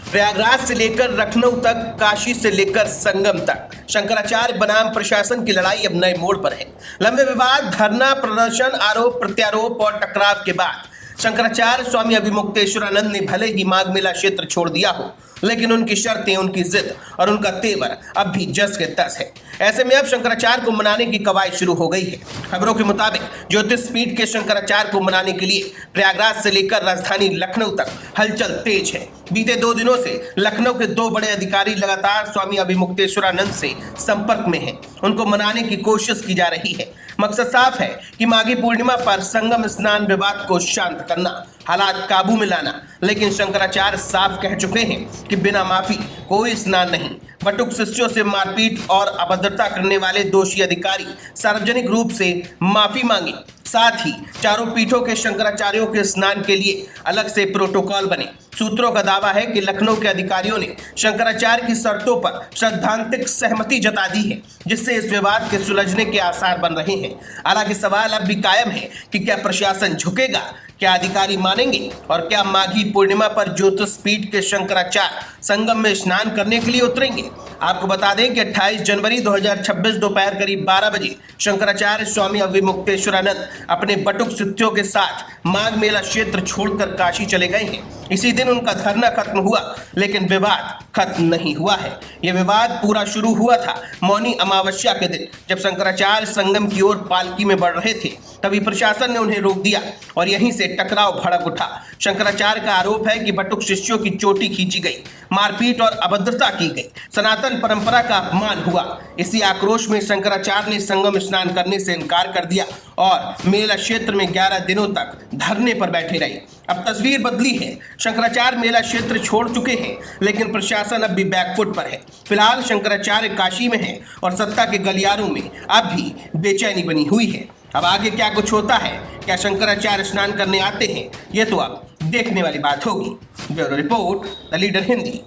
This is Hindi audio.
प्रयागराज से लेकर लखनऊ तक, काशी से लेकर संगम तक, शंकराचार्य बनाम प्रशासन की लड़ाई अब नए मोड़ पर है। लंबे विवाद, धरना प्रदर्शन, आरोप प्रत्यारोप और टकराव के बाद शंकराचार्य स्वामी अभिमुक्तेश्वरानंद ने भले ही माघ मेला क्षेत्र छोड़ दिया हो, लेकिन उनकी शर्तें, उनकी जिद और उनका तेवर अब भी जस के तस है। ऐसे में अब शंकराचार्य को मनाने की कवायद शुरू हो गई है। खबरों के मुताबिक ज्योतिषपीठ के शंकराचार्य को मनाने के लिए प्रयागराज से लेकर राजधानी लखनऊ तक हलचल तेज है। बीते 2 दिनों से लखनऊ के 2 बड़े अधिकारी लगातार स्वामी अभिमुक्तेश्वरानंद से संपर्क में हैं। उनको मनाने की कोशिश की जा रही है। मकसद साफ है कि माघी पूर्णिमा पर संगम स्नान विवाद को शांत करना, हालात काबू में लाना। लेकिन शंकराचार्य साफ कह चुके हैं कि बिना माफी कोई स्नान नहीं। बटुक शिष्यों से मारपीट और अभद्रता करने वाले दोषी अधिकारी सार्वजनिक रूप से माफी मांगे। साथ ही चारों पीठों के शंकराचार्यों के स्नान के लिए अलग से प्रोटोकॉल बने। सूत्रों का दावा है कि लखनऊ के अधिकारियों ने शंकराचार्य की शर्तों पर सैद्धांतिक सहमति जता दी है, जिससे इस विवाद के सुलझने के आसार बन रहे हैं। हालांकि सवाल अब भी कायम है कि क्या प्रशासन झुकेगा, क्या अधिकारी मानेंगे और क्या माघी पूर्णिमा पर ज्योतिषपीठ के शंकराचार्य संगम में स्नान करने के लिए उतरेंगे। आपको बता दें कि 28 जनवरी 2026 दोपहर करीब 12 बजे शंकराचार्य स्वामी अभिमुक्तेश्वरानंद अपने बटुक शिष्यों के साथ माघ मेला क्षेत्र छोड़कर काशी चले गए हैं। इसी दिन उनका धरना खत्म हुआ, लेकिन विवाद खत्म नहीं हुआ है। यह विवाद पूरा शुरू हुआ था मौनी अमावस्या के दिन, जब शंकराचार्य संगम की ओर पालकी में बढ़ रहे थे। तभी प्रशासन ने उन्हें रोक दिया और यहीं से टकराव भड़क उठा। शंकराचार्य का आरोप है कि बटुक शिष्यों की चोटी खींची गई, मारपीट और अभद्रता की गई, सनातन परंपरा का अपमान हुआ। इसी आक्रोश में शंकराचार्य ने संगम स्नान करने से इनकार कर दिया और मेला क्षेत्र में 11 दिनों तक धरने पर बैठे रहे। अब तस्वीर बदली है। शंकराचार्य मेला क्षेत्र छोड़ चुके हैं, लेकिन प्रशासन अब भी बैकफुट पर है। फिलहाल शंकराचार्य काशी में है और सत्ता के गलियारों में अब भी बेचैनी बनी हुई है। अब आगे क्या कुछ होता है, क्या शंकराचार्य स्नान करने आते हैं, ये तो अब देखने वाली बात होगी। Bureau report, the leader Hindi.